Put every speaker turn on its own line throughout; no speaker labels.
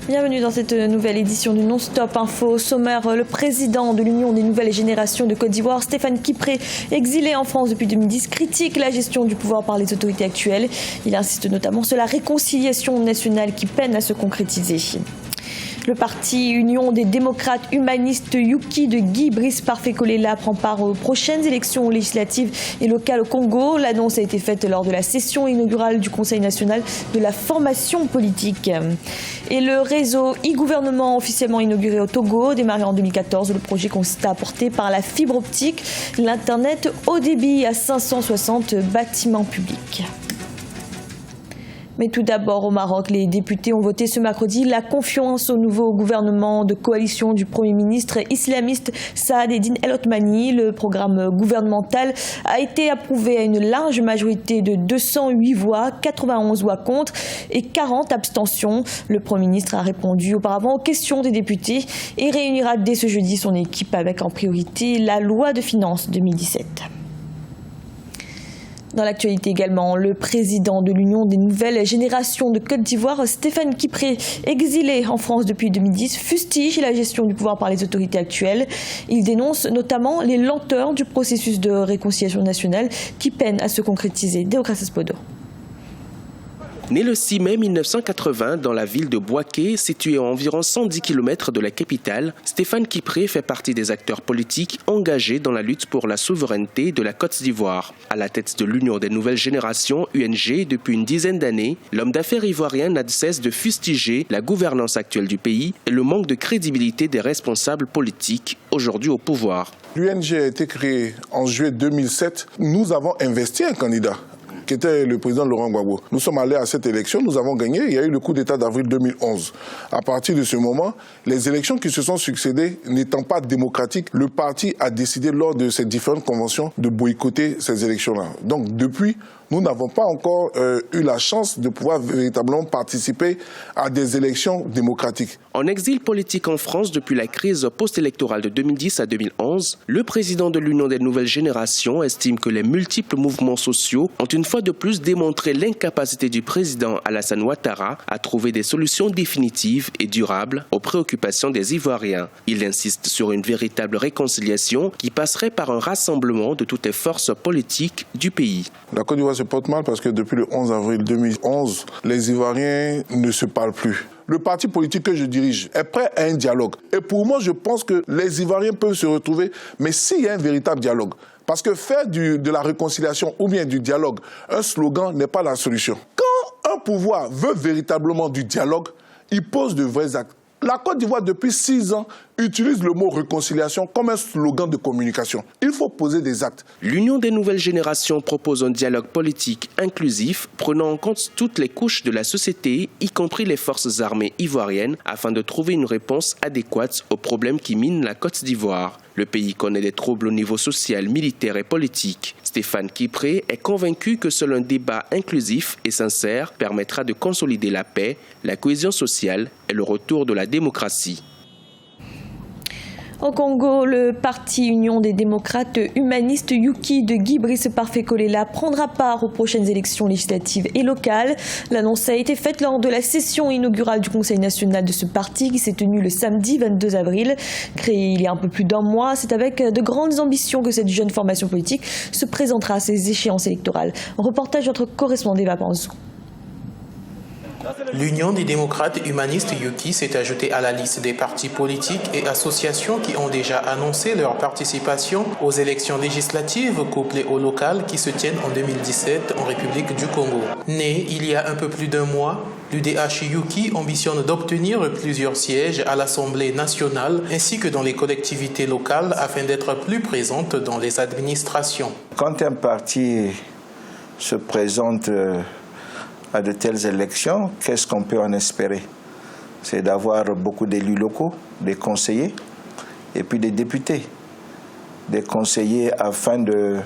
Bienvenue dans cette nouvelle édition du Non-Stop Info. Au sommaire, le président de l'Union des nouvelles générations de Côte d'Ivoire, Stéphane Kipré, exilé en France depuis 2010, critique la gestion du pouvoir par les autorités actuelles. Il insiste notamment sur la réconciliation nationale qui peine à se concrétiser. Le parti Union des démocrates humanistes Yuki de Guy Brice Parfait-Kolela prend part aux prochaines élections législatives et locales au Congo. L'annonce a été faite lors de la session inaugurale du Conseil national de la formation politique. Et le réseau e-gouvernement officiellement inauguré au Togo, démarré en 2014, le projet consiste à apporter par la fibre optique l'Internet haut débit à 560 bâtiments publics. Mais tout d'abord, au Maroc, les députés ont voté ce mercredi la confiance au nouveau gouvernement de coalition du Premier ministre islamiste Saad Eddine El Othmani. Le programme gouvernemental a été approuvé à une large majorité de 208 voix, 91 voix contre et 40 abstentions. Le Premier ministre a répondu auparavant aux questions des députés et réunira dès ce jeudi son équipe avec en priorité la loi de finances 2017. Dans l'actualité également, le président de l'Union des nouvelles générations de Côte d'Ivoire, Stéphane Kipré, exilé en France depuis 2010, fustige la gestion du pouvoir par les autorités actuelles. Il dénonce notamment les lenteurs du processus de réconciliation nationale qui peine à se concrétiser. Déocrates Podo.
Né le 6 mai 1980 dans la ville de Bouaké, située à environ 110 km de la capitale, Stéphane Kipré fait partie des acteurs politiques engagés dans la lutte pour la souveraineté de la Côte d'Ivoire. À la tête de l'Union des nouvelles générations, UNG, depuis une dizaine d'années, l'homme d'affaires ivoirien n'a de cesse de fustiger la gouvernance actuelle du pays et le manque de crédibilité des responsables politiques aujourd'hui au pouvoir.
L'UNG a été créée en juillet 2007. Nous avons investi un candidat qui était le président Laurent Gbagbo. Nous sommes allés à cette élection, nous avons gagné. Il y a eu le coup d'État d'avril 2011. À partir de ce moment, les élections qui se sont succédées n'étant pas démocratiques, le parti a décidé lors de ces différentes conventions de boycotter ces élections-là. Donc depuis, nous n'avons pas encore eu la chance de pouvoir véritablement participer à des élections démocratiques.
En exil politique en France depuis la crise post-électorale de 2010 à 2011, le président de l'Union des nouvelles générations estime que les multiples mouvements sociaux ont une fois de plus démontré l'incapacité du président Alassane Ouattara à trouver des solutions définitives et durables aux préoccupations des Ivoiriens. Il insiste sur une véritable réconciliation qui passerait par un rassemblement de toutes les forces politiques du pays.
La Côte d'Ivoire se porte mal parce que depuis le 11 avril 2011, les Ivoiriens ne se parlent plus. Le parti politique que je dirige est prêt à un dialogue. Et pour moi, je pense que les Ivoiriens peuvent se retrouver, mais s'il y a un véritable dialogue. Parce que faire de la réconciliation ou bien du dialogue, un slogan n'est pas la solution. Quand un pouvoir veut véritablement du dialogue, il pose de vrais actes. La Côte d'Ivoire, depuis 6 ans, utilise le mot réconciliation comme un slogan de communication. Il faut poser des actes.
L'Union des nouvelles générations propose un dialogue politique inclusif, prenant en compte toutes les couches de la société, y compris les forces armées ivoiriennes, afin de trouver une réponse adéquate aux problèmes qui minent la Côte d'Ivoire. Le pays connaît des troubles au niveau social, militaire et politique. Stéphane Kipré est convaincu que seul un débat inclusif et sincère permettra de consolider la paix, la cohésion sociale et le retour de la démocratie.
Au Congo, le parti Union des démocrates humanistes Yuki de Guy Brice Parfait-Kolela prendra part aux prochaines élections législatives et locales. L'annonce a été faite lors de la session inaugurale du Conseil national de ce parti qui s'est tenue le samedi 22 avril. Créé il y a un peu plus d'un mois, c'est avec de grandes ambitions que cette jeune formation politique se présentera à ces échéances électorales. Un reportage de notre correspondant Eva Panzou.
L'Union des démocrates humanistes Yuki s'est ajoutée à la liste des partis politiques et associations qui ont déjà annoncé leur participation aux élections législatives couplées aux locales qui se tiennent en 2017 en République du Congo. Né il y a un peu plus d'un mois, l'UDH Yuki ambitionne d'obtenir plusieurs sièges à l'Assemblée nationale ainsi que dans les collectivités locales afin d'être plus présente dans les administrations.
Quand un parti se présente à de telles élections, qu'est-ce qu'on peut en espérer? C'est d'avoir beaucoup d'élus locaux, des conseillers et puis des députés. Des conseillers afin de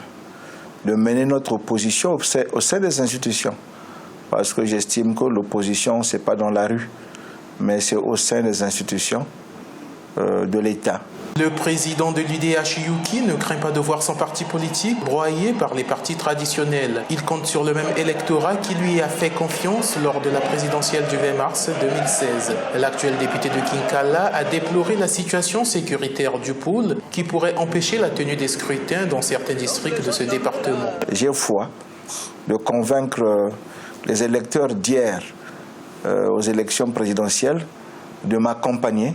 mener notre opposition au sein des institutions. Parce que j'estime que l'opposition, ce n'est pas dans la rue, mais c'est au sein des institutions de l'État.
Le président de l'UDH, Yuki, ne craint pas de voir son parti politique broyé par les partis traditionnels. Il compte sur le même électorat qui lui a fait confiance lors de la présidentielle du 20 mars 2016. L'actuel député de Kinkala a déploré la situation sécuritaire du pôle qui pourrait empêcher la tenue des scrutins dans certains districts de ce département.
J'ai foi de convaincre les électeurs d'hier aux élections présidentielles de m'accompagner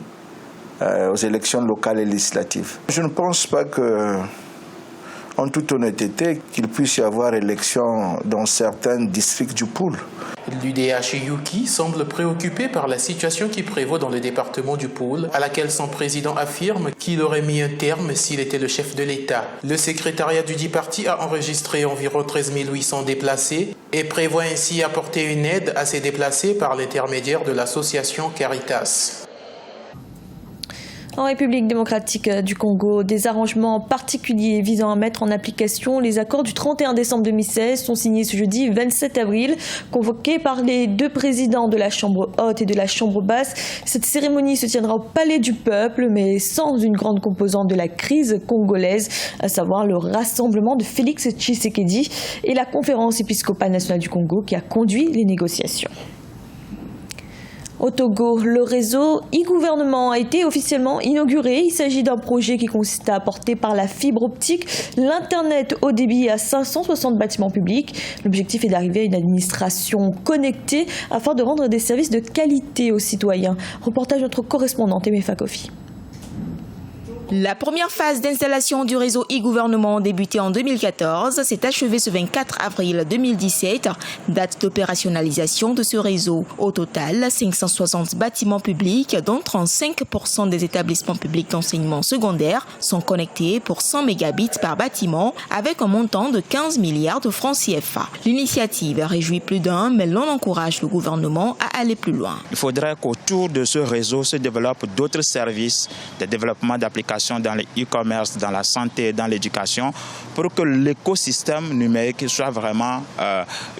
aux élections locales et législatives. Je ne pense pas que, en toute honnêteté, qu'il puisse y avoir élection dans certains districts du pôle.
L'UDH Yuki semble préoccupé par la situation qui prévaut dans le département du pôle, à laquelle son président affirme qu'il aurait mis un terme s'il était le chef de l'État. Le secrétariat du dit parti a enregistré environ 13 800 déplacés et prévoit ainsi apporter une aide à ces déplacés par l'intermédiaire de l'association Caritas.
En République démocratique du Congo, des arrangements particuliers visant à mettre en application les accords du 31 décembre 2016 sont signés ce jeudi 27 avril, convoqués par les deux présidents de la Chambre haute et de la Chambre basse. Cette cérémonie se tiendra au Palais du Peuple, mais sans une grande composante de la crise congolaise, à savoir le rassemblement de Félix Tshisekedi et la conférence épiscopale nationale du Congo qui a conduit les négociations. Au Togo, le réseau e-gouvernement a été officiellement inauguré. Il s'agit d'un projet qui consiste à apporter par la fibre optique l'Internet haut débit à 560 bâtiments publics. L'objectif est d'arriver à une administration connectée afin de rendre des services de qualité aux citoyens. Reportage de notre correspondante Emefa Kofi.
La première phase d'installation du réseau e-gouvernement débutée en 2014 s'est achevée ce 24 avril 2017, date d'opérationnalisation de ce réseau. Au total, 560 bâtiments publics, dont 35% des établissements publics d'enseignement secondaire, sont connectés pour 100 mégabits par bâtiment avec un montant de 15 milliards de francs CFA. L'initiative réjouit plus d'un, mais l'on encourage le gouvernement à aller plus loin.
Il faudrait qu'autour de ce réseau se développent d'autres services de développement d'applications dans le e-commerce, dans la santé, dans l'éducation, pour que l'écosystème numérique soit vraiment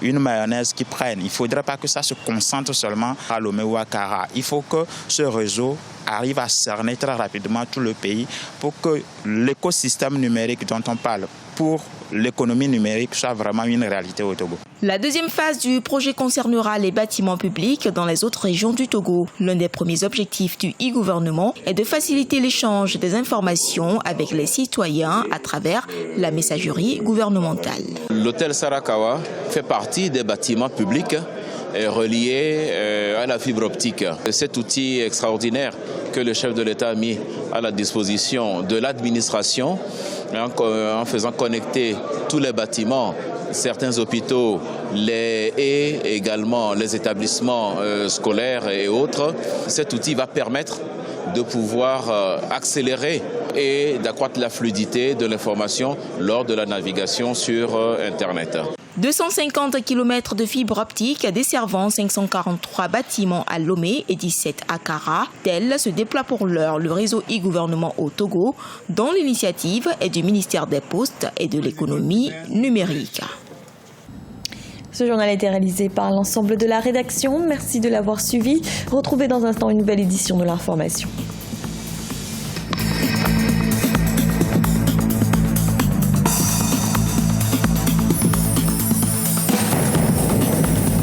une mayonnaise qui prenne. Il ne faudrait pas que ça se concentre seulement à Lomé ou à Kara. Il faut que ce réseau arrive à cerner très rapidement tout le pays pour que l'écosystème numérique dont on parle pour l'économie numérique soit vraiment une réalité au Togo.
La deuxième phase du projet concernera les bâtiments publics dans les autres régions du Togo. L'un des premiers objectifs du e-gouvernement est de faciliter l'échange des informations avec les citoyens à travers la messagerie gouvernementale.
L'hôtel Sarakawa fait partie des bâtiments publics reliés à la fibre optique. Cet outil extraordinaire que le chef de l'État a mis à la disposition de l'administration en faisant connecter tous les bâtiments, certains hôpitaux, et également les établissements scolaires et autres. Cet outil va permettre de pouvoir accélérer et d'accroître la fluidité de l'information lors de la navigation sur Internet.
250 km de fibre optique desservant 543 bâtiments à Lomé et 17 à Kara. Tel se déploie pour l'heure le réseau e-gouvernement au Togo, dont l'initiative est du ministère des Postes et de l'économie numérique.
Ce journal a été réalisé par l'ensemble de la rédaction. Merci de l'avoir suivi. Retrouvez dans un instant une nouvelle édition de l'information.